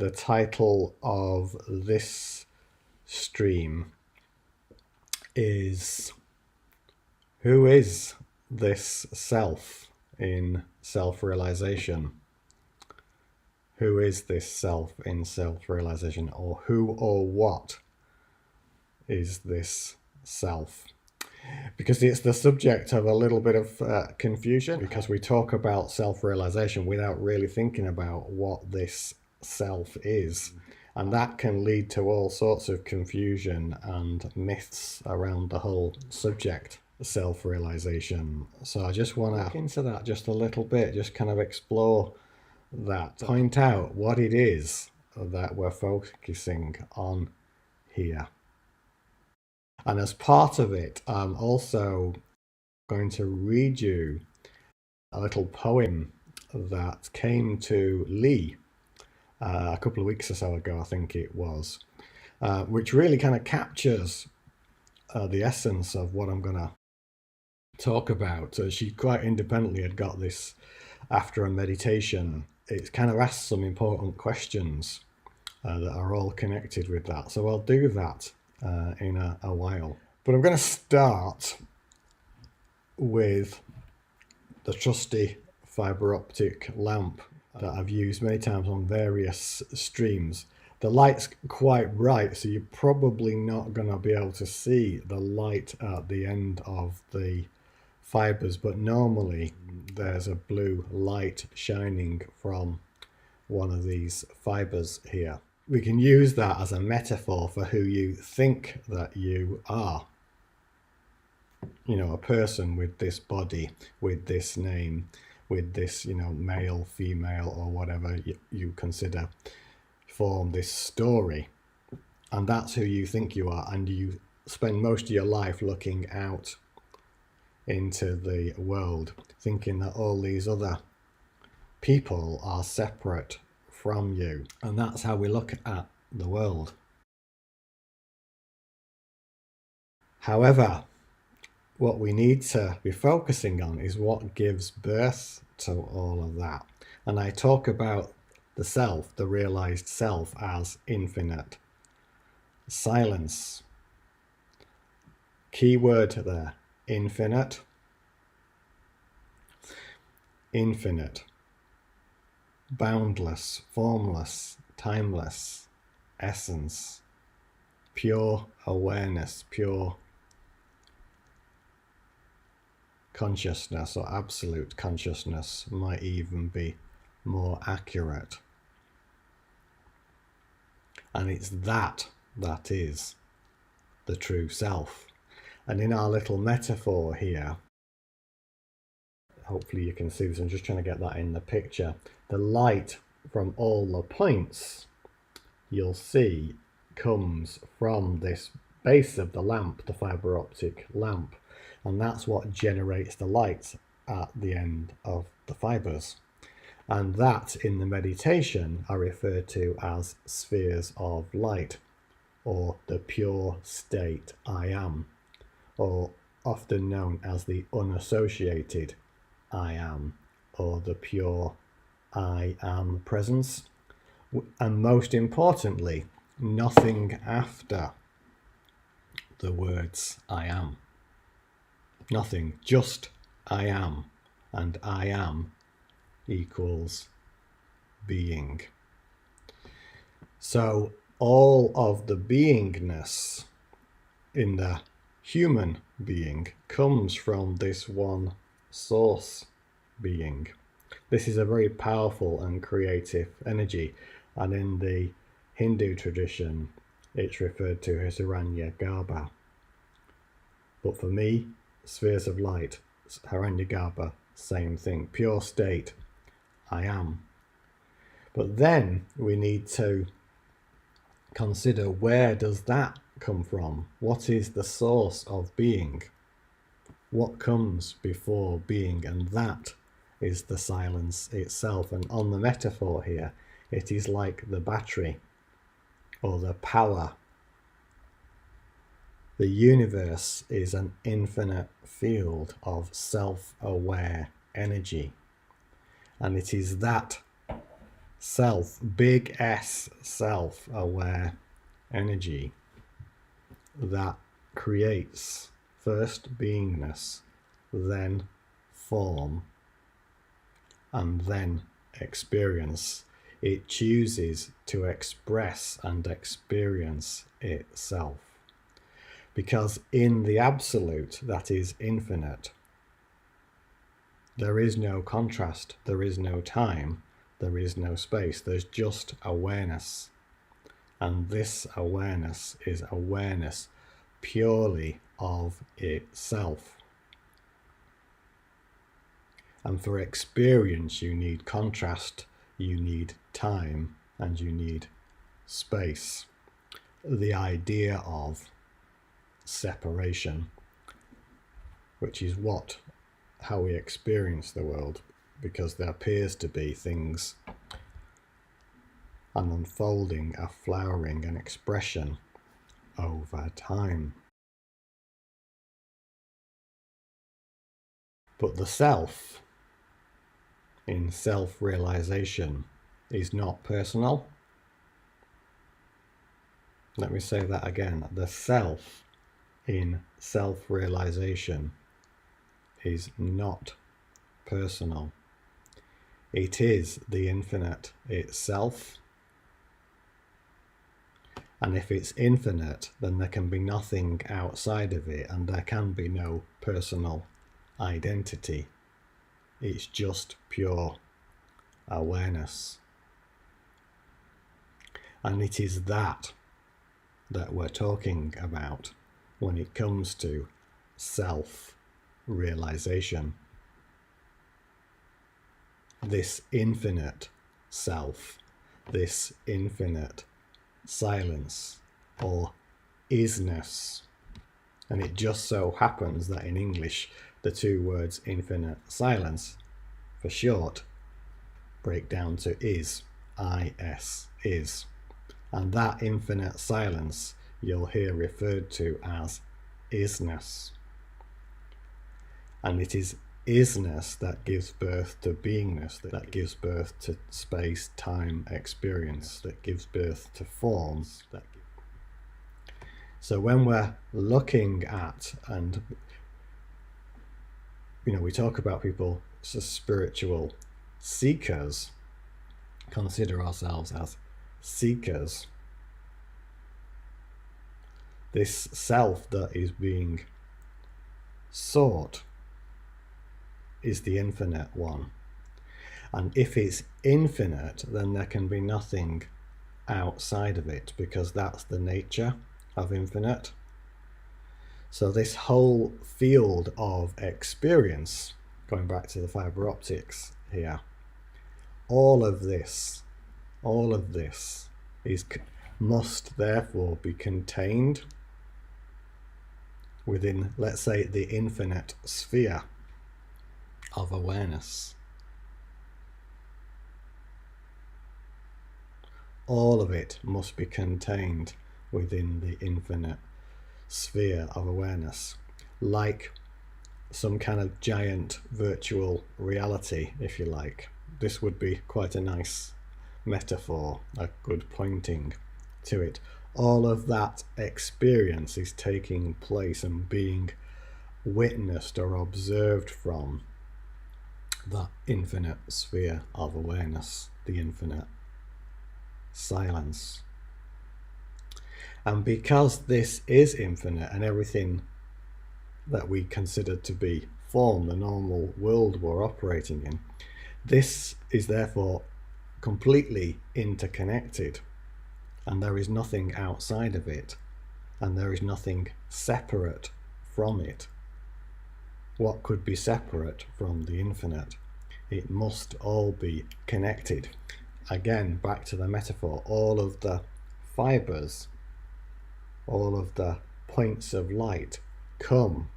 the title of this stream is Who is this self in self-realization? Who is this self in self-realization? Or who or what is this self? Because it's the subject of a little bit of confusion, because we talk about self-realization without really thinking about what this self is. And that can lead to all sorts of confusion and myths around the whole subject, self-realization. So I just want to look into that just a little bit, just kind of explore that, point out what it is that we're focusing on here. And as part of it, I'm also going to read you a little poem that came to Lee a couple of weeks or so ago, I think it was, which really kind of captures the essence of what I'm going to talk about. She quite independently had got this after a meditation. It kind of asks some important questions that are all connected with that. So I'll do that in a while. But I'm going to start with the trusty fiber optic lamp that I've used many times on various streams. The light's quite bright, so you're probably not going to be able to see the light at the end of the fibers, but normally there's a blue light shining from one of these fibers here. We can use that as a metaphor for who you think that you are. You know, a person with this body, with this name, with this, male, female, or whatever you consider, form this story. And that's who you think you are. And you spend most of your life looking out into the world, thinking that all these other people are separate from you. And that's how we look at the world. However, what we need to be focusing on is what gives birth to all of that. And I talk about the self, the realized self, as infinite silence. Key word there, infinite. Infinite. Boundless, formless, timeless, essence, pure awareness, pure consciousness, or absolute consciousness might even be more accurate. And it's that is the true self. And in our little metaphor here, hopefully you can see this, I'm just trying to get that in the picture. The light from all the points you'll see comes from this base of the lamp, the fiber optic lamp, and that's what generates the light at the end of the fibers. And that in the meditation are referred to as spheres of light, or the pure state I am, or often known as the unassociated I am, or the pure I am presence. And most importantly, nothing after the words I am. Nothing, just I am, and I am equals being. So all of the beingness in the human being comes from this one source being. This is a very powerful and creative energy, and in the Hindu tradition it's referred to as Hiranyagarbha. But for me, spheres of light, Hiranyagarbha, same thing, pure state, I am. But then we need to consider, where does that come from? What is the source of being? What comes before being? And that is the silence itself. And on the metaphor here, it is like the battery or the power. The universe is an infinite field of self-aware energy. And it is that self, big S, self-aware energy that creates first beingness, then form, and then experience. It chooses to express and experience itself. Because in the absolute, that is infinite, there is no contrast, there is no time, there is no space, there's just awareness. And this awareness is awareness purely of itself. And for experience, you need contrast, you need time, and you need space. The idea of separation, which is how we experience the world, because there appears to be things, an unfolding, a flowering, an expression over time. But the self in self-realization is not personal. Let me say that again. The self in self-realization is not personal. It is the infinite itself. And if it's infinite, then there can be nothing outside of it, and there can be no personal identity. It's just pure awareness. And it is that we're talking about when it comes to self-realization. This infinite self, this infinite silence or isness. And it just so happens that in English, the two words infinite silence, for short, break down to is, I-S, is. And that infinite silence you'll hear referred to as isness. And it is isness that gives birth to beingness, that gives birth to space, time, experience, that gives birth to forms. So when we're looking at, and we talk about people as spiritual seekers, consider ourselves as seekers. This self that is being sought is the infinite one. And if it's infinite, then there can be nothing outside of it, because that's the nature of infinite. So this whole field of experience, going back to the fiber optics here, all of this must therefore be contained within, let's say, the infinite sphere of awareness. All of it must be contained within the infinite sphere of awareness, like some kind of giant virtual reality, if you like. This would be quite a nice metaphor, a good pointing to it. All of that experience is taking place and being witnessed or observed from the infinite sphere of awareness, the infinite silence. And because this is infinite, and everything that we consider to be form, the normal world we're operating in, this is therefore completely interconnected, and there is nothing outside of it, and there is nothing separate from it. What could be separate from the infinite? It must all be connected. Again, back to the metaphor, all of the fibers, all of the points of light come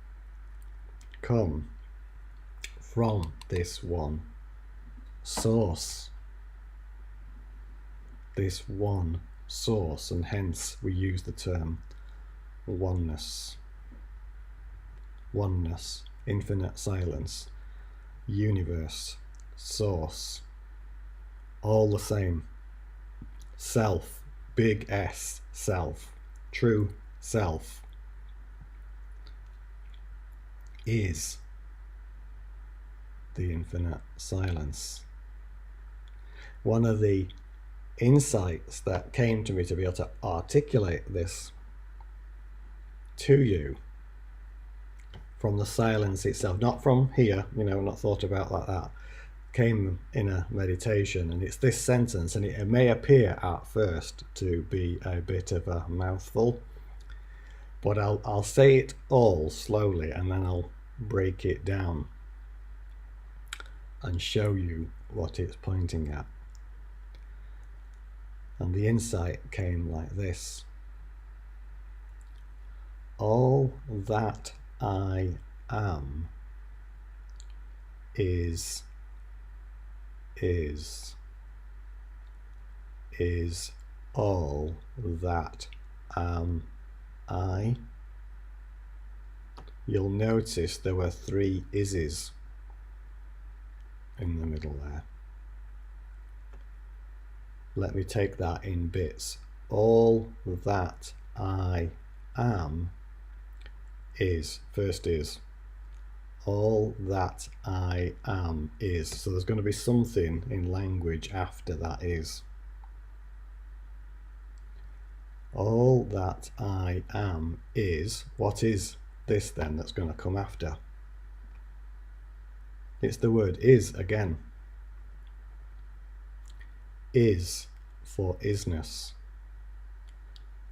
from this one source. This one source, and hence we use the term oneness. Oneness, infinite silence, universe, source. all the same. Self, big S, self, true self, is the infinite silence. One of the insights that came to me to be able to articulate this to you from the silence itself, not from here, not thought about like that, came in a meditation, and it's this sentence, and it may appear at first to be a bit of a mouthful, but I'll say it all slowly, and then I'll break it down and show you what it's pointing at. And the insight came like this: all that I am is all that am I. You'll notice there were 3 ises in the middle there. Let me take that in bits. All that I am is. First is. All that I am is. So there's going to be something in language after that is. All that I am is. What is this then that's going to come after? It's the word is again. Is for isness.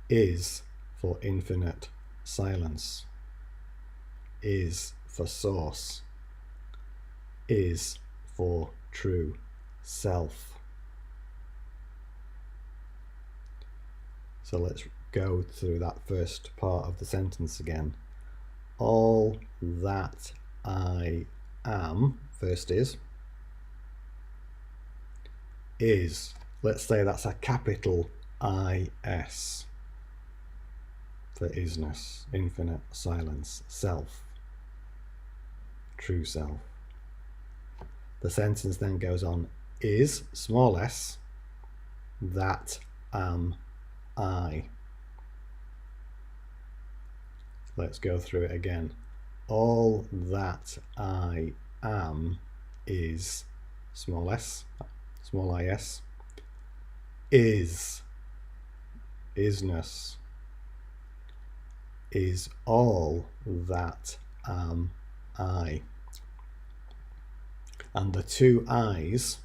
Is for infinite silence. Is for source. Is for true self. So let's go through that first part of the sentence again. All that I am, first is. Let's say that's a capital I-S for isness, infinite silence, self, true self. The sentence then goes on, is, small s, that am I. Let's go through it again. All that I am is, small s, small is, isness, is all that am I. And the 2 I's,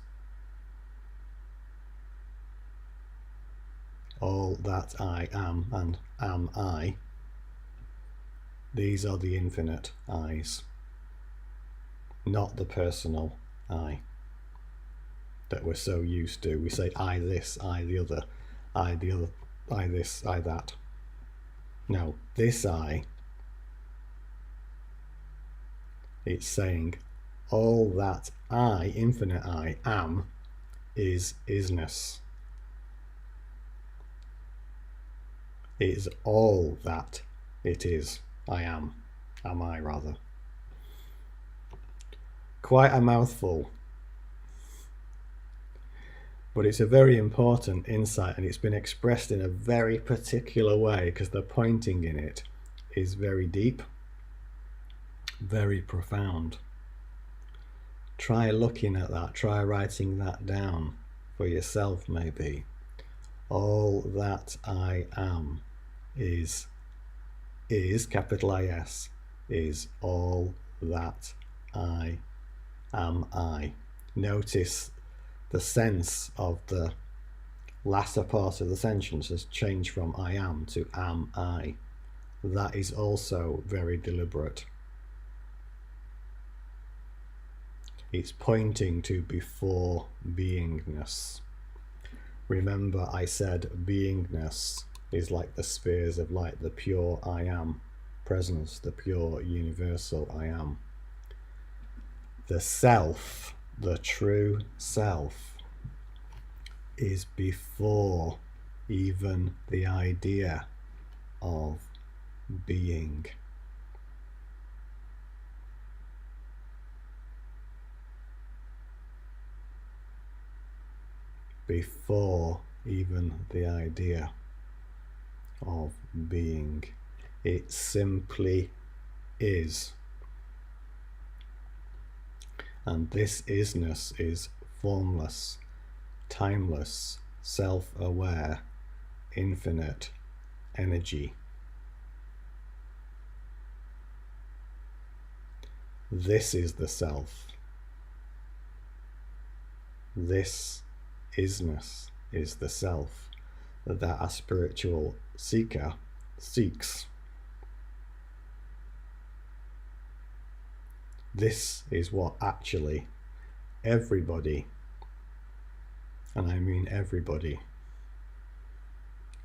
all that I am and am I, these are the infinite I's, not the personal I that we're so used to. We say I this, I the other, I the other, I this, I that. No, this I, it's saying all that I, infinite I, am, is isness. It is all that it is. I am I rather. Quite a mouthful. But it's a very important insight, and it's been expressed in a very particular way because the pointing in it is very deep, very profound. Try looking at that, try writing that down for yourself maybe. All that I am is capital I-S, is all that I am I. Notice the sense of the latter part of the sentence has changed from I am to am I. That is also very deliberate. It's pointing to before beingness. Remember, I said beingness is like the spheres of light, the pure I am presence, the pure universal I am. The self, the true self, is before even the idea of being. before even the idea of being. It simply is. And this isness is formless, timeless, self-aware, infinite energy. This is the self. This isness is the self that a spiritual seeker seeks. This is what actually everybody, and I mean everybody,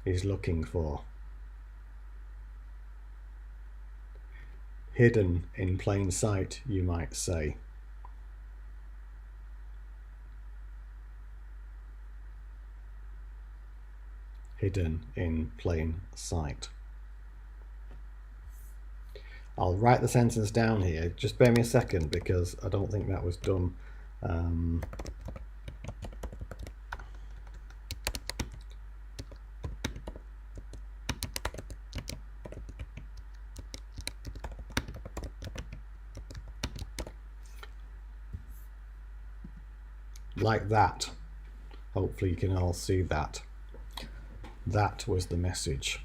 is looking for. Hidden in plain sight, you might say. Hidden in plain sight. I'll write the sentence down here. Just bear me a second because I don't think that was done. Like that. Hopefully you can all see that. That was the message.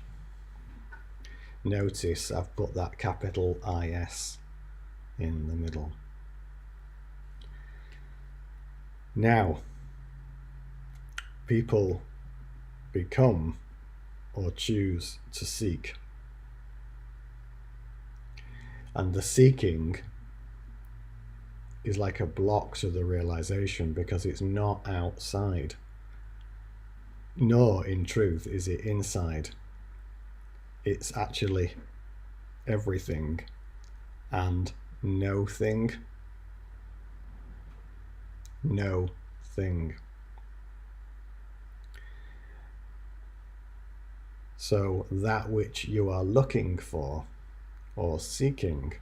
Notice I've put that capital IS in the middle. Now, people become or choose to seek. And the seeking is like a block to the realization because it's not outside. Nor, in truth, is it inside. It's actually everything and no thing. No thing. So that which you are looking for or seeking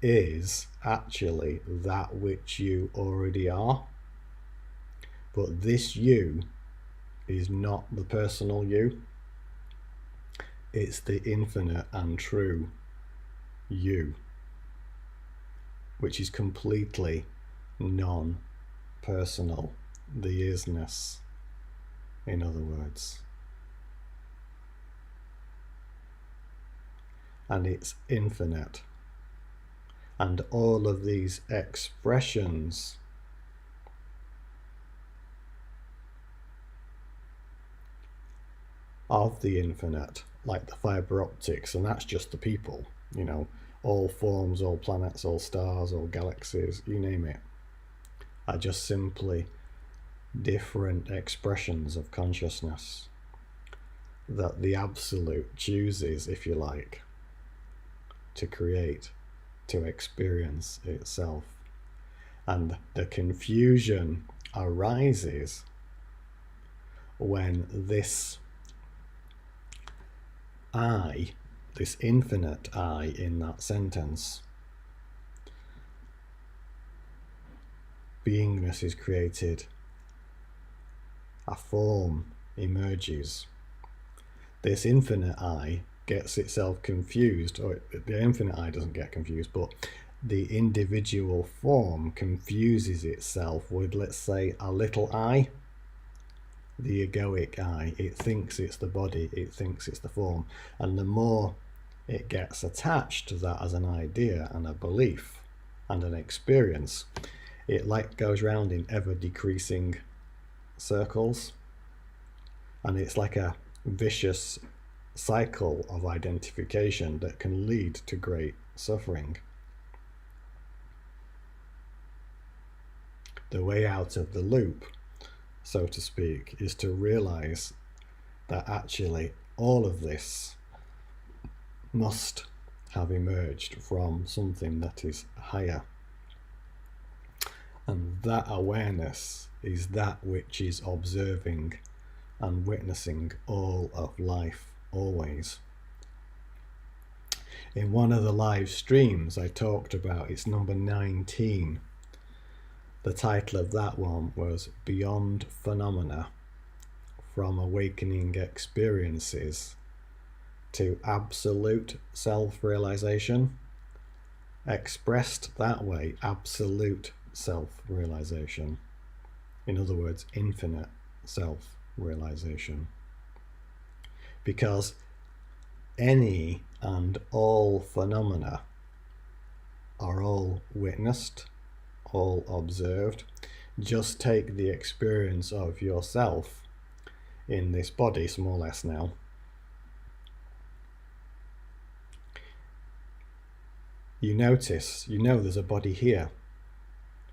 is actually that which you already are. But this you is not the personal you. It's the infinite and true you, which is completely non-personal, the isness, in other words. And it's infinite. And all of these expressions of the infinite, like the fiber optics, and that's just the people, you know, all forms, all planets, all stars, all galaxies, you name it, are just simply different expressions of consciousness that the Absolute chooses, if you like, to create, to experience itself. And the confusion arises when this I, this infinite I in that sentence, beingness is created, a form emerges. This infinite I gets itself confused, or the infinite I doesn't get confused, but the individual form confuses itself with, let's say, a little I, the egoic I. It thinks it's the body, it thinks it's the form, and the more it gets attached to that as an idea and a belief and an experience, it like goes round in ever decreasing circles, and it's like a vicious cycle of identification that can lead to great suffering. The way out of the loop, so to speak, is to realize that actually all of this must have emerged from something that is higher. And that awareness is that which is observing and witnessing all of life, always. In one of the live streams I talked about, it's number 19, The title of that one was Beyond Phenomena, from Awakening Experiences to Absolute Self-Realization. Expressed that way, absolute self-realization. In other words, infinite self-realization. Because any and all phenomena are all witnessed, all observed. Just take the experience of yourself in this body, more or less now. You notice, you know there's a body here.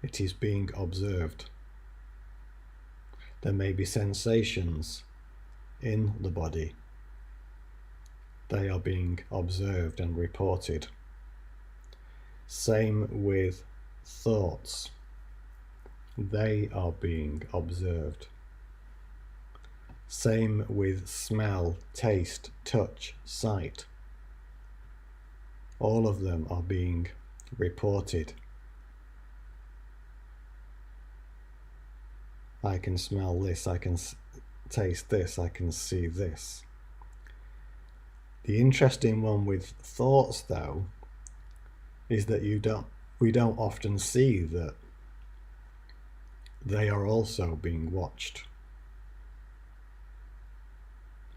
It is being observed. There may be sensations in the body. They are being observed and reported. Same with thoughts. They are being observed. Same with smell, taste, touch, sight. All of them are being reported. I can smell this, I can taste this, I can see this. The interesting one with thoughts, though, is that we don't often see that they are also being watched.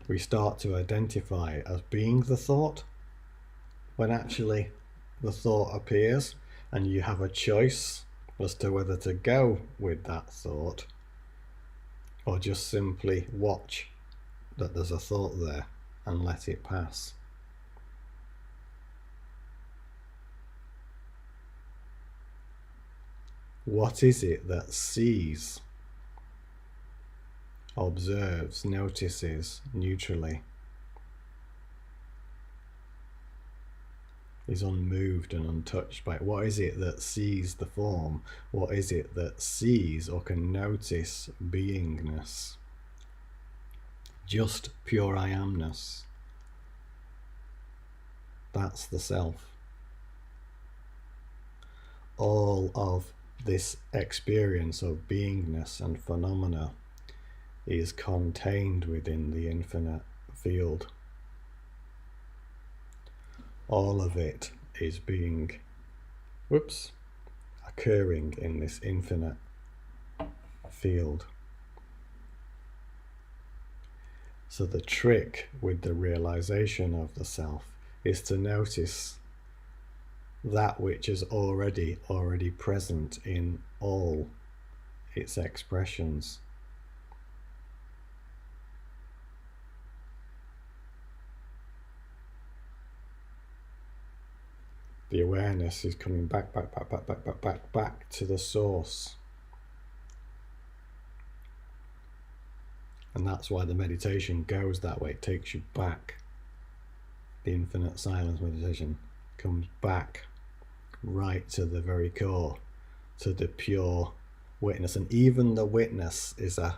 We start to identify as being the thought, when actually the thought appears and you have a choice as to whether to go with that thought or just simply watch that there's a thought there and let it pass. What is it that sees, observes, notices neutrally, is unmoved and untouched by it? What is it that sees the form? What is it that sees or can notice beingness? Just pure I amness. That's the self. All of this experience of beingness and phenomena is contained within the infinite field. All of it is being, occurring in this infinite field. So the trick with the realization of the self is to notice that which is already present in all its expressions. The awareness is coming back to the source. And that's why the meditation goes that way. It takes you back. The infinite silence meditation comes back right to the very core, to the pure witness. And even the witness is a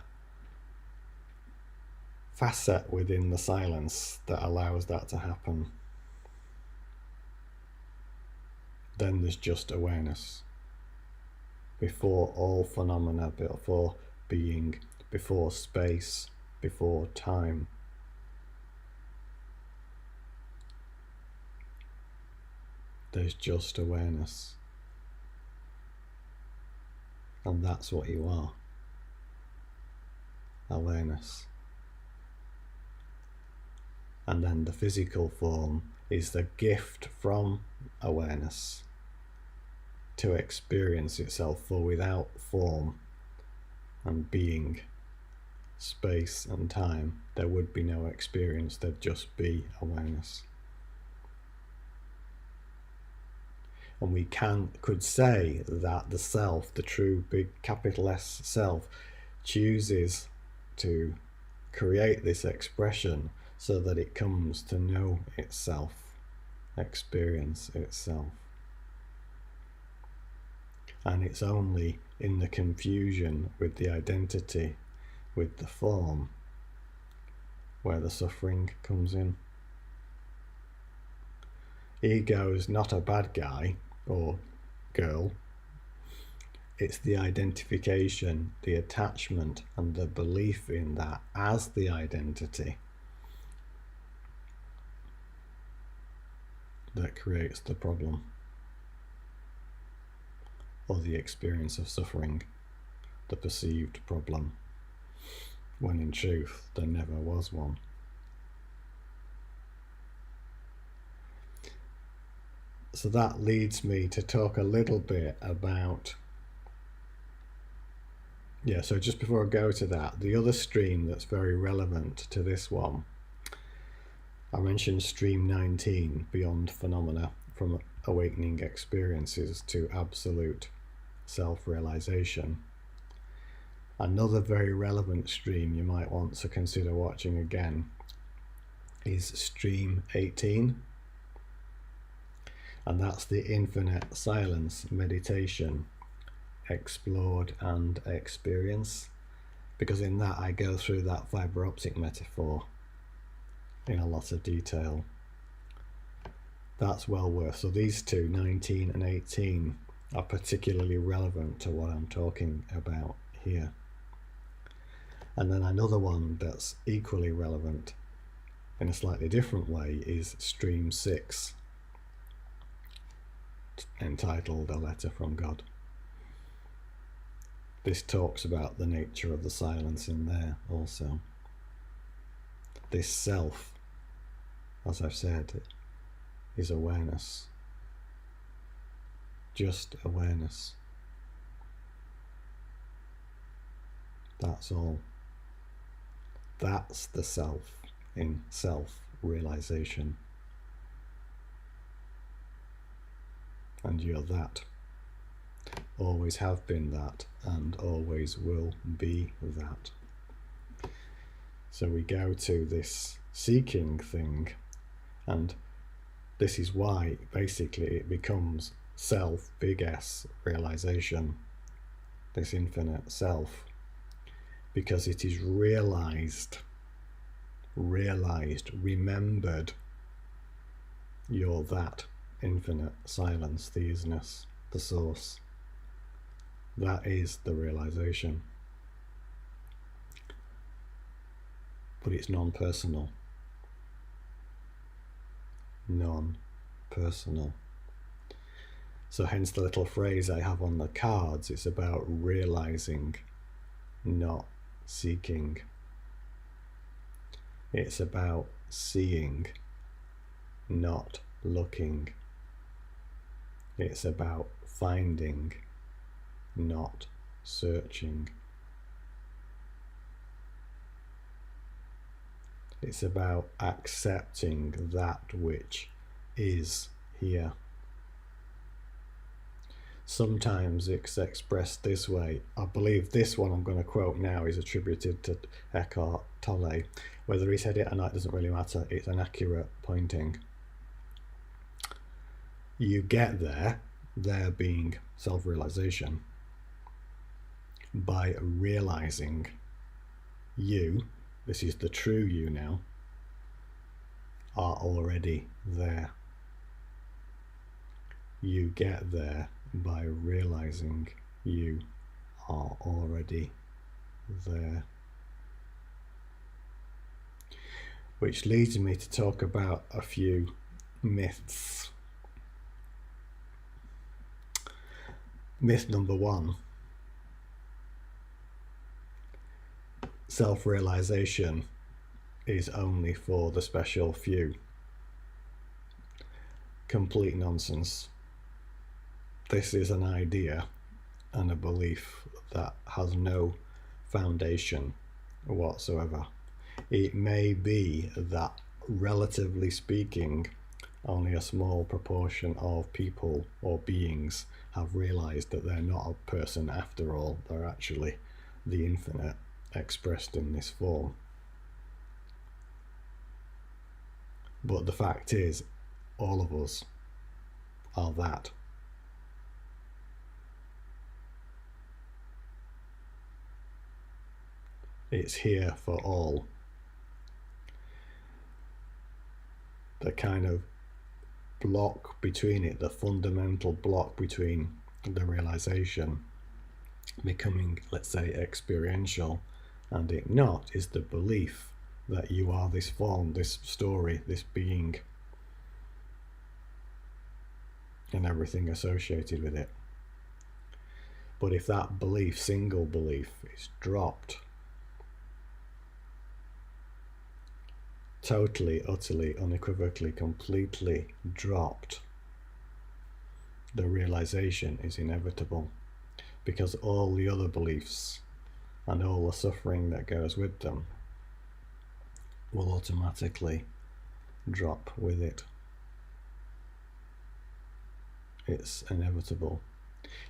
facet within the silence that allows that to happen. Then there's just awareness. Before all phenomena, before being, before space, before time. There's just awareness. And that's what you are. Awareness. And then the physical form is the gift from awareness to experience itself, for without form and being, space and time, there would be no experience, there'd just be awareness. And we could say that the self, the true big capital S self, chooses to create this expression so that it comes to know itself, experience itself. And it's only in the confusion with the identity, with the form, where the suffering comes in. Ego is not a bad guy or girl. It's the identification, the attachment, and the belief in that as the identity that creates the problem or the experience of suffering, the perceived problem, when in truth there never was one. So that leads me to talk a little bit about, so just before I go to that, the other stream that's very relevant to this one, I mentioned stream 19, beyond phenomena, from awakening experiences to absolute self-realization. Another very relevant stream you might want to consider watching again is stream 18, and that's the infinite silence meditation, explored and experience, because in that I go through that fiber optic metaphor in a lot of detail. That's well worth. So these two, 19 and 18, are particularly relevant to what I'm talking about here. And then another one that's equally relevant in a slightly different way is stream 6, entitled A Letter from God. This talks about the nature of the silence in there also. This self, as I've said, is awareness. Just awareness. That's all. That's the self in self-realization. And you're that. Always have been that, and always will be that. So we go to this seeking thing, and this is why basically it becomes self, big S, realization, this infinite self, because it is realized, remembered, you're that infinite silence, the isness, the source. That is the realization. But it's non-personal. Non-personal. So hence the little phrase I have on the cards, it's about realizing, not seeking. It's about seeing, not looking. It's about finding, not searching. It's about accepting that which is here. Sometimes it's expressed this way. I believe this one I'm going to quote now is attributed to Eckhart Tolle. Whether he said it or not doesn't really matter. It's an accurate pointing. You get there being self-realization, by realizing you, this is the true you now, are already there. You get there by realizing you are already there. Which leads me to talk about a few myths. Myth number 1. Self-realization is only for the special few. Complete nonsense. This is an idea and a belief that has no foundation whatsoever. It may be that, relatively speaking, only a small proportion of people or beings have realized that they're not a person after all. They're actually the infinite expressed in this form. But the fact is, all of us are that. It's here for all. The kind of block between it, the fundamental block between the realization becoming, let's say, experiential, and it not is the belief that you are this form, this story, this being, and everything associated with it. But if that belief, single belief, is dropped, totally, utterly, unequivocally, completely dropped, the realization is inevitable, because all the other beliefs and all the suffering that goes with them will automatically drop with it. It's inevitable.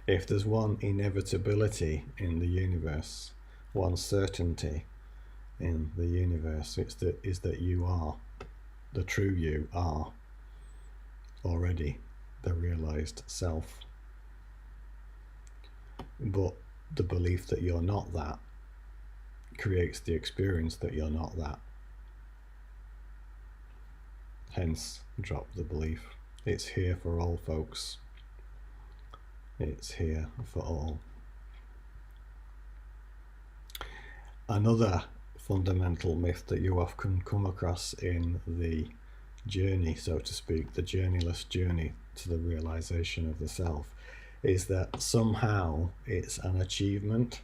If there's one inevitability in the universe, one certainty in the universe, is that you are, the true you are already the realized self. But the belief that you're not that creates the experience that you're not that. Hence, drop the belief. It's here for all, folks. It's here for all. Another fundamental myth that you often come across in the journey, so to speak, the journeyless journey to the realization of the self, is that somehow it's an achievement.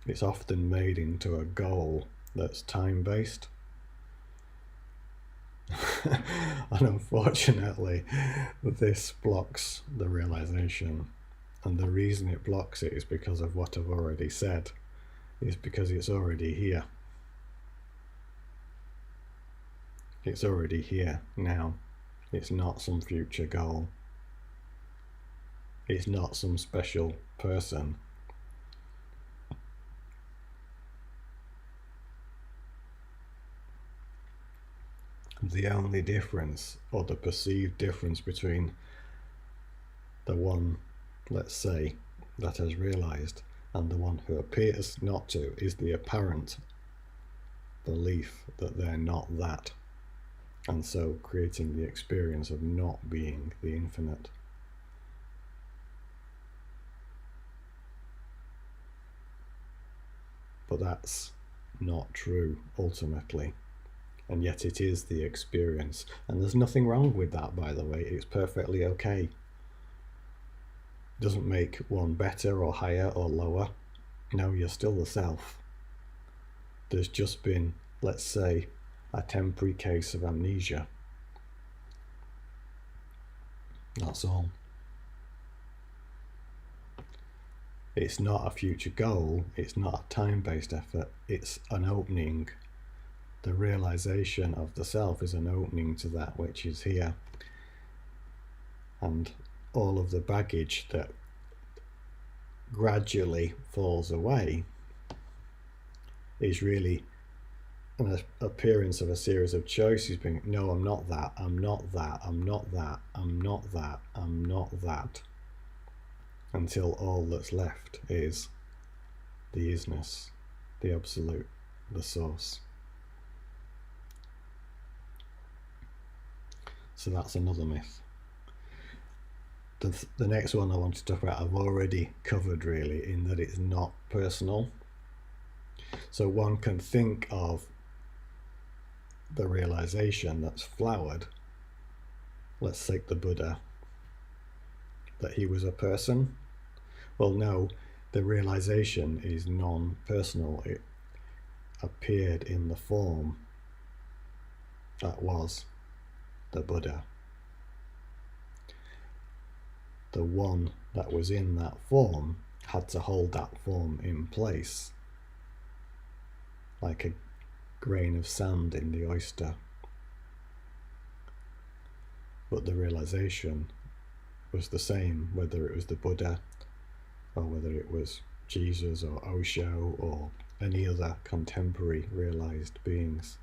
It's often made into a goal that's time-based. And unfortunately, this blocks the realization. And the reason it blocks it is because of what I've already said, is because it's already here. It's already here now. It's not some future goal. It's not some special person. The only difference, or the perceived difference between the one, let's say, that has realized and the one who appears not to, is the apparent belief that they're not that, and so creating the experience of not being the infinite. But that's not true ultimately, and yet it is the experience. And there's nothing wrong with that, by the way. It's perfectly okay. It doesn't make one better or higher or lower. No, you're still the self. There's just been, let's say, a temporary case of amnesia. That's all. It's not a future goal. It's not a time-based effort. It's an opening. The realization of the self is an opening to that which is here. And all of the baggage that gradually falls away is really an appearance of a series of choices being, no, I'm not that, I'm not that, I'm not that, I'm not that, I'm not that, until all that's left is the isness, the absolute, the source. So that's another myth. The next one I want to talk about I've already covered, really, in that it's not personal. So one can think of the realization that's flowered. Let's take the Buddha, that he was a person. Well, no, the realization is non-personal. It appeared in the form that was the Buddha. The one that was in that form had to hold that form in place, like a grain of sand in the oyster. But the realization was the same, whether it was the Buddha, or whether it was Jesus or Osho or any other contemporary realized beings.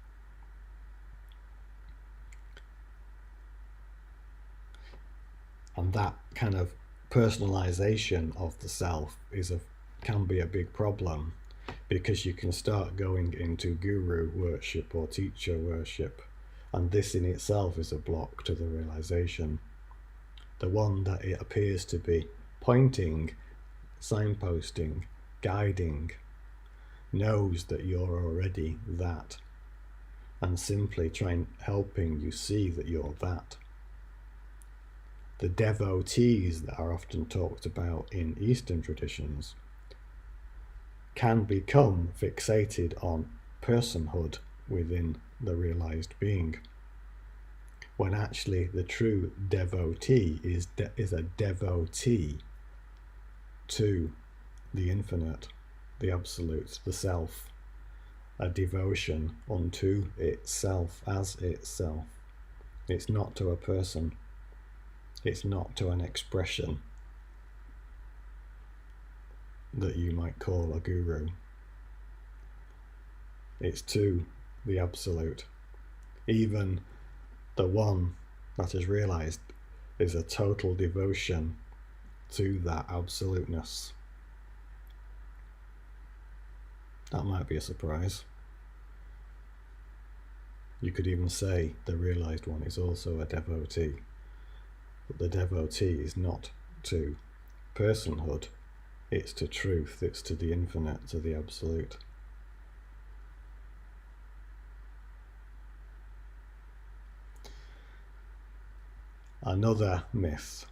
And that kind of personalization of the self can be a big problem, because you can start going into guru worship or teacher worship, and this in itself is a block to the realization. The one that it appears to be pointing signposting, guiding, knows that you're already that, and simply helping you see that you're that. The devotees that are often talked about in Eastern traditions can become fixated on personhood within the realized being, when actually the true devotee is a devotee to the infinite, the absolute, the self, a devotion unto itself as itself. It's not to a person, it's not to an expression that you might call a guru. It's to the absolute. Even the one that is realized is a total devotion to that absoluteness. That might be a surprise. You could even say the realized one is also a devotee. But the devotee is not to personhood, it's to truth, it's to the infinite, to the absolute. Another myth.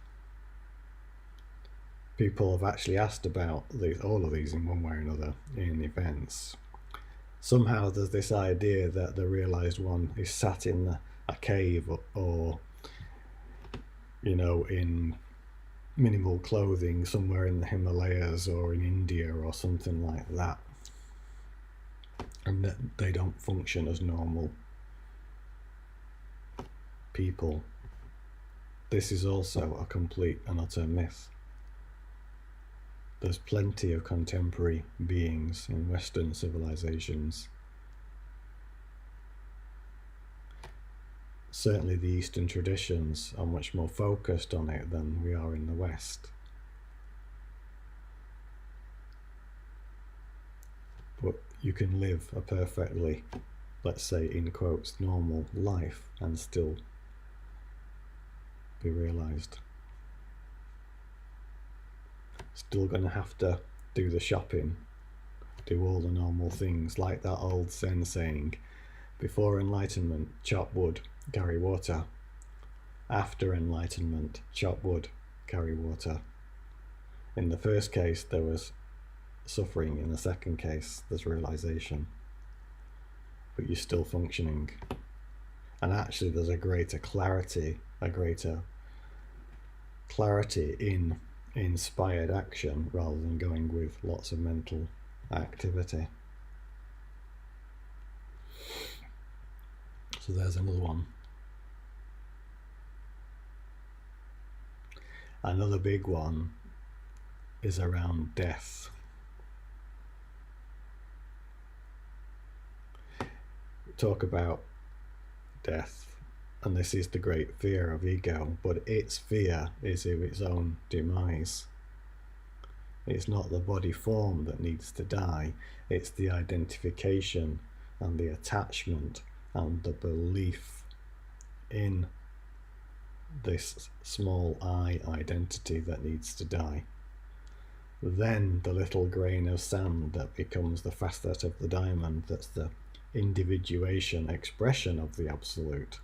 People have actually asked about all of these in one way or another in events. Somehow there's this idea that the realized one is sat in a cave or in minimal clothing somewhere in the Himalayas or in India or something like that, and that they don't function as normal people. This is also a complete and utter myth. There's plenty of contemporary beings in Western civilizations. Certainly the Eastern traditions are much more focused on it than we are in the West. But you can live a perfectly, let's say in quotes, normal life and still be realized. Still going to have to do the shopping, do all the normal things, like that old Zen saying, before enlightenment, chop wood, carry water. After enlightenment, chop wood, carry water. In the first case, there was suffering. In the second case, there's realization. But you're still functioning. And actually, there's a greater clarity in inspired action rather than going with lots of mental activity. So there's another one. Another big one is around death. Talk about death, and this is the great fear of ego, but its fear is of its own demise. It's not the body form that needs to die, it's the identification and the attachment and the belief in this small I identity that needs to die. Then the little grain of sand that becomes the facet of the diamond, that's the individuation, expression of the absolute,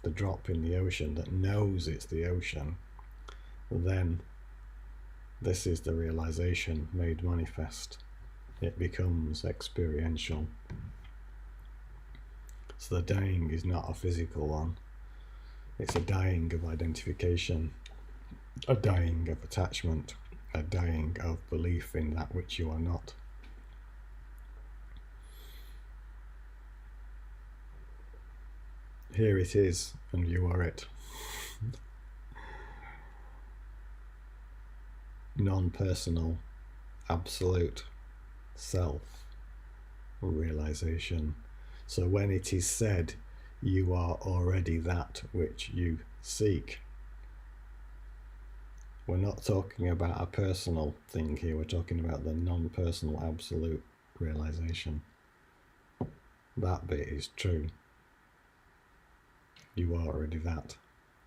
the drop in the ocean that knows it's the ocean, then this is the realization made manifest. It becomes experiential. So the dying is not a physical one. It's a dying of identification, a dying of attachment, a dying of belief in that which you are not. Here it is, and you are it. Non-personal, absolute self-realization. So when it is said, you are already that which you seek, we're not talking about a personal thing here, we're talking about the non-personal absolute realization. That bit is true. You are already that,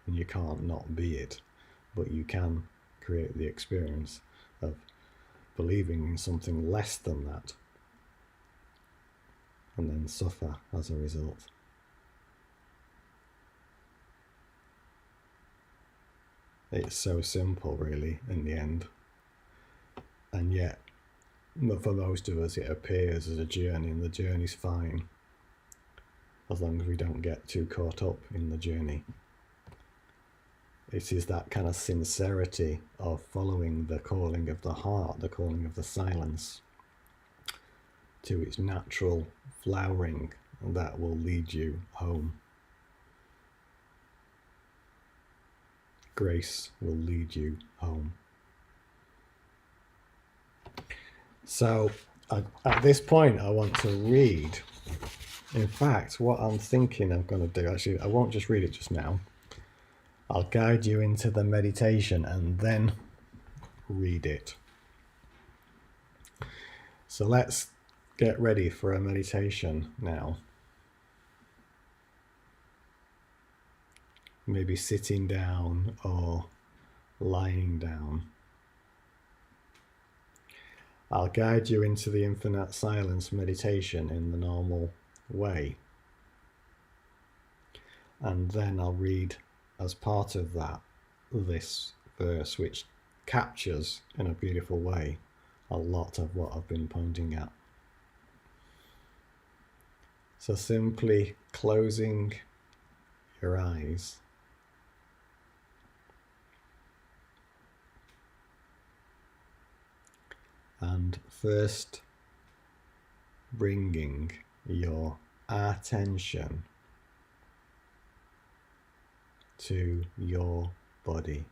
and you can't not be it, but you can create the experience of believing in something less than that, and then suffer as a result. It's so simple, really, in the end. And yet, for most of us, it appears as a journey, and the journey's fine, as long as we don't get too caught up in the journey. It is that kind of sincerity of following the calling of the heart, the calling of the silence, to its natural flowering, that will lead you home. Grace will lead you home. So at this point, I want to read. In fact, what I'm thinking I'm going to do, actually, I won't just read it just now. I'll guide you into the meditation and then read it. So let's get ready for a meditation now. Maybe sitting down or lying down. I'll guide you into the infinite silence meditation in the normal way. And then I'll read, as part of that, this verse, which captures in a beautiful way a lot of what I've been pointing at. So simply closing your eyes and first bringing your attention to your body.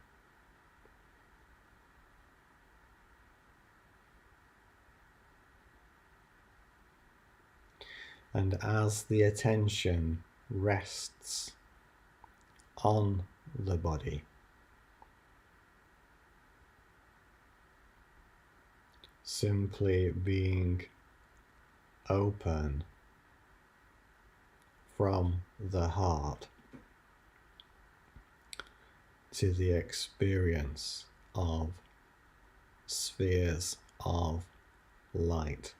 And as the attention rests on the body, simply being open from the heart to the experience of spheres of light.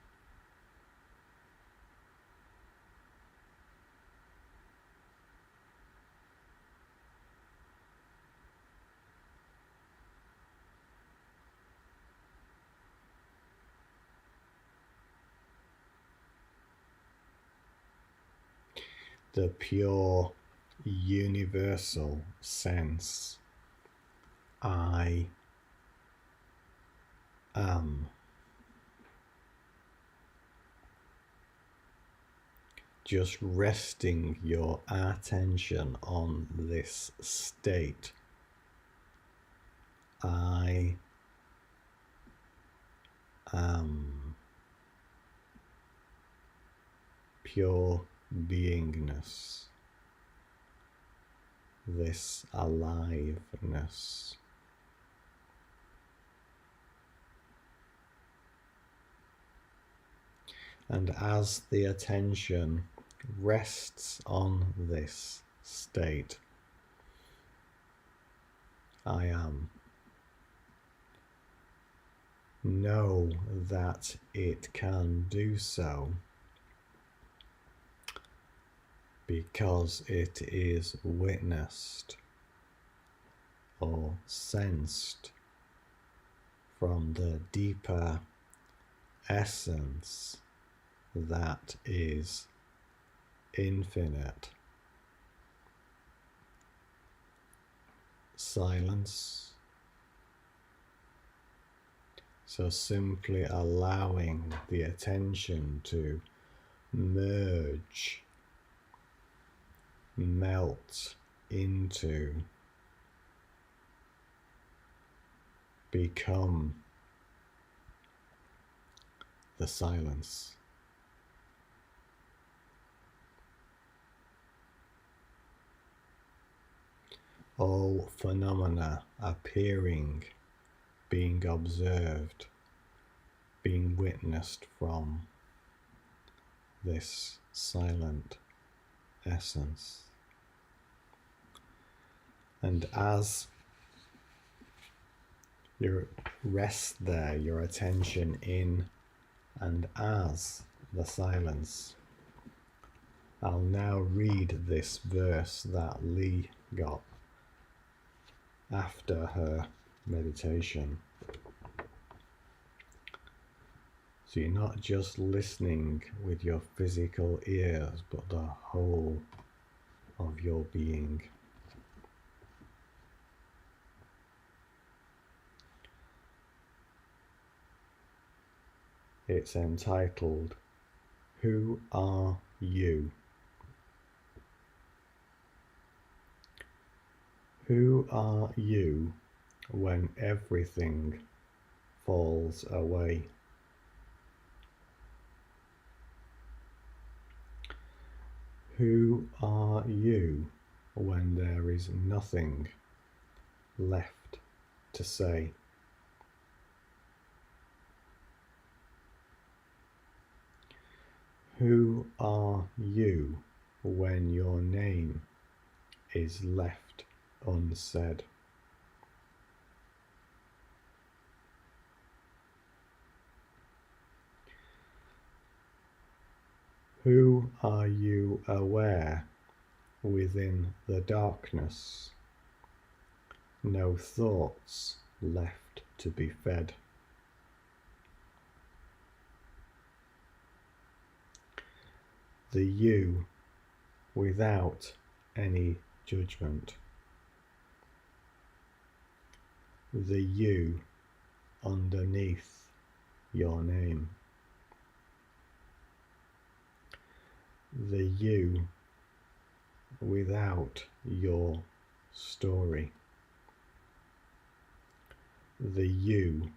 The pure universal sense, I am. Just resting your attention on this state. I am. Pure beingness. This aliveness. And as the attention rests on this state, I am, know that it can do so because it is witnessed or sensed from the deeper essence that is infinite silence. So simply allowing the attention to merge, melt into, become the silence. All phenomena appearing, being observed, being witnessed from this silent essence. And as You rest there, your attention in and as the silence. I'll now read this verse that Lee got after her meditation. So you're not just listening with your physical ears, but the whole of your being. It's entitled, Who Are You? Who are you when everything falls away? Who are you when there is nothing left to say? Who are you when your name is left unsaid? Who are you aware within the darkness? No thoughts left to be fed. The you without any judgment. The you underneath your name. The you without your story. The you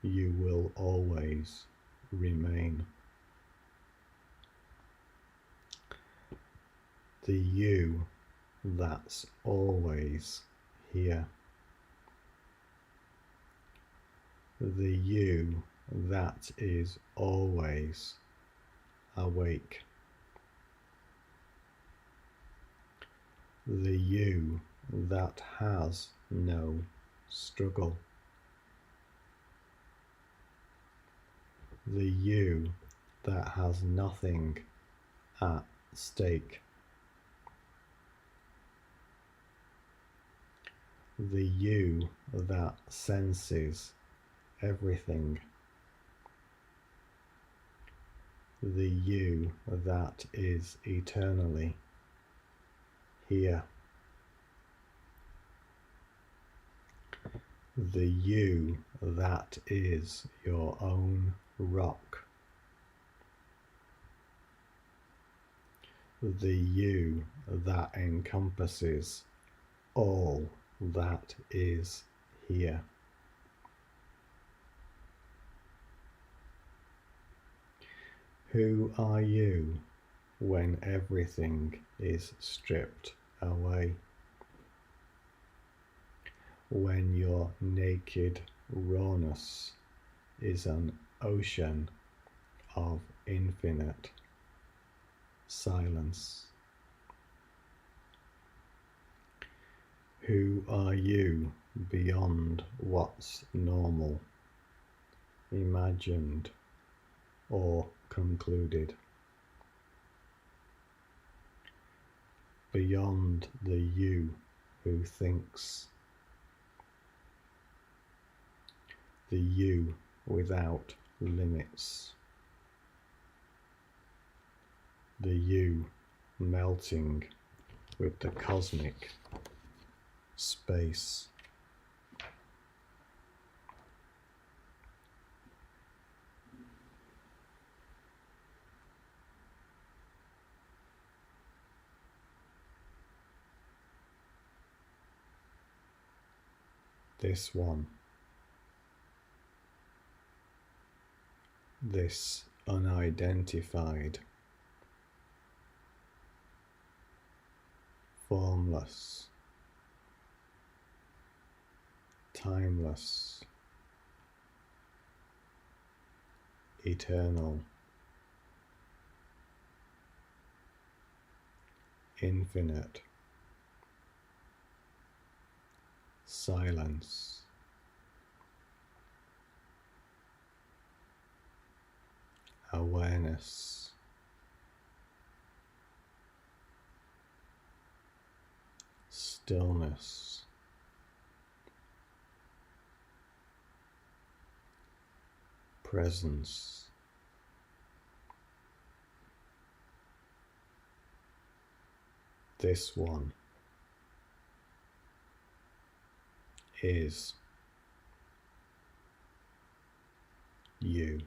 will always remain. The you that's always here. The you that is always awake. The you that has no struggle. The you that has nothing at stake. The you that senses everything. The you that is eternally here. The you that is your own rock. The you that encompasses all that is here. Who are you when everything is stripped away? When your naked rawness is an ocean of infinite silence. Who are you beyond what's normal, imagined, or concluded? Beyond the you who thinks. The you without limits. The you melting with the cosmic space. This one. This unidentified, formless, timeless, eternal, infinite, silence, awareness, stillness, presence, this one is you.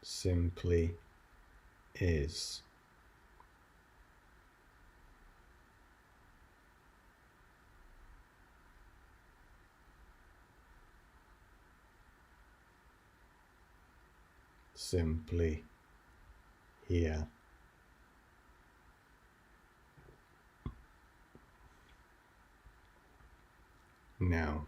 Simply is. Simply here. Now.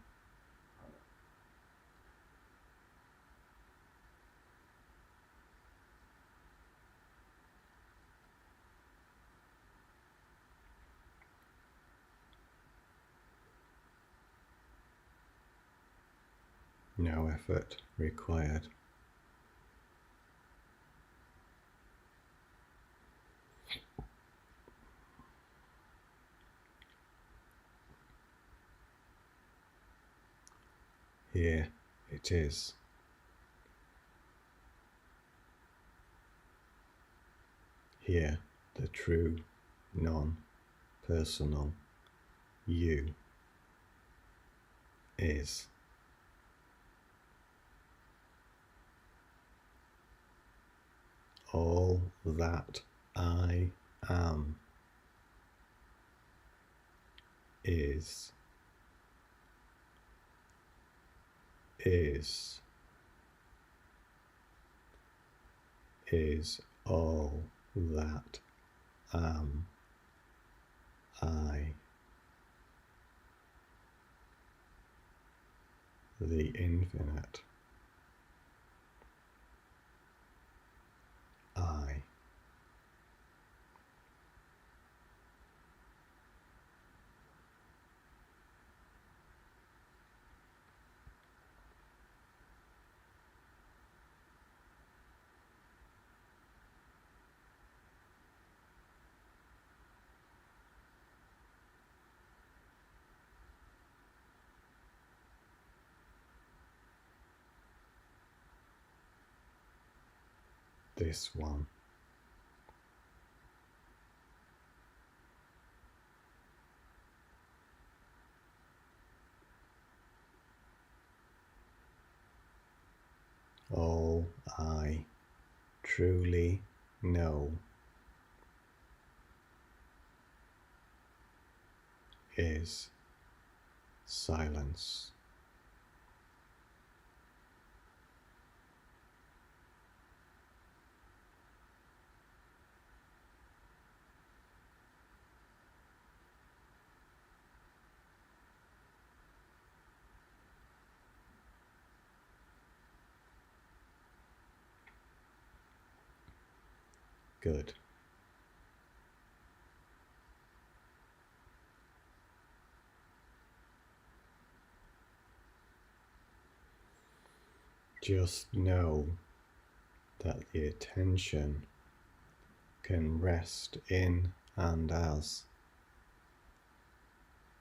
No effort required. Here it is. Here, the true, non-personal you is. All that I am is all that am I. The infinite I. This one. All I truly know is silence. Good. Just know that the attention can rest in and as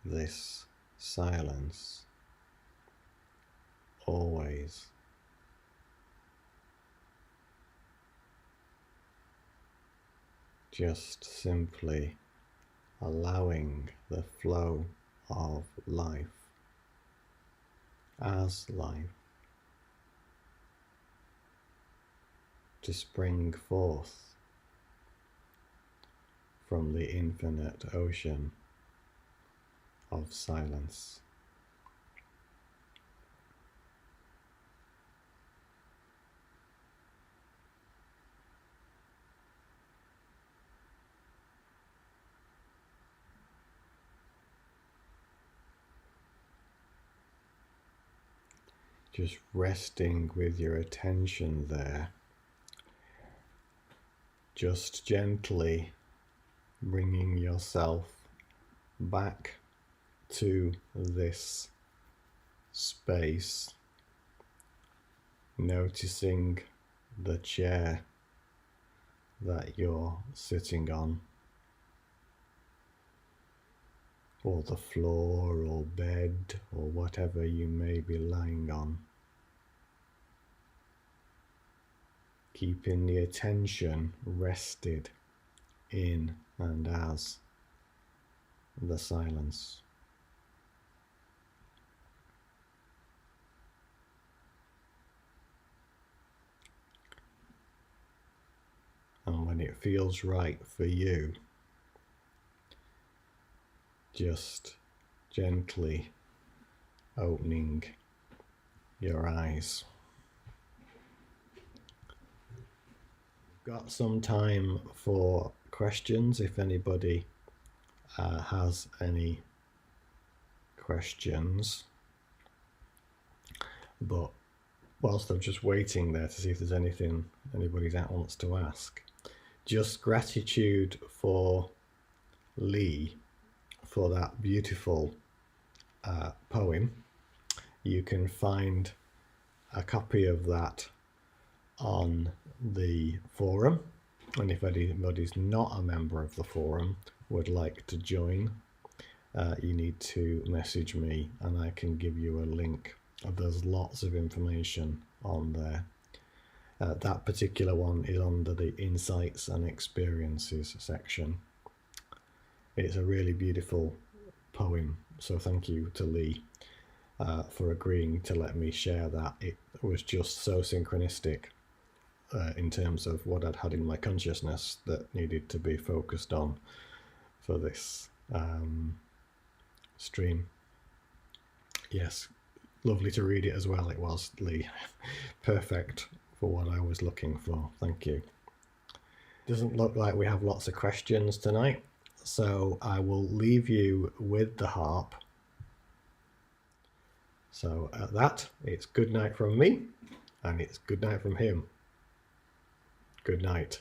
this silence always. Just simply allowing the flow of life as life to spring forth from the infinite ocean of silence. Just resting with your attention there, just gently bringing yourself back to this space Noticing the chair that you're sitting on, or the floor or bed or whatever you may be lying on. Keeping the attention rested in and as the silence. And when it feels right for you, just gently opening your eyes. Got some time for questions if anybody has any questions. But whilst I'm just waiting there to see if there's anything anybody that wants to ask, just gratitude for Lee for that beautiful poem. You can find a copy of that on the forum, and if anybody's not a member of the forum would like to join, you need to message me and I can give you a link. There's lots of information on there. That particular one is under the Insights and Experiences section. It's a really beautiful poem, so thank you to Lee for agreeing to let me share that. It was just so synchronistic in terms of what I'd had in my consciousness that needed to be focused on for this stream. Yes, lovely to read it as well. It was, Lee. Perfect for what I was looking for. Thank you. Doesn't look like we have lots of questions tonight, so I will leave you with the harp. So at that, it's good night from me, and it's good night from him. Good night.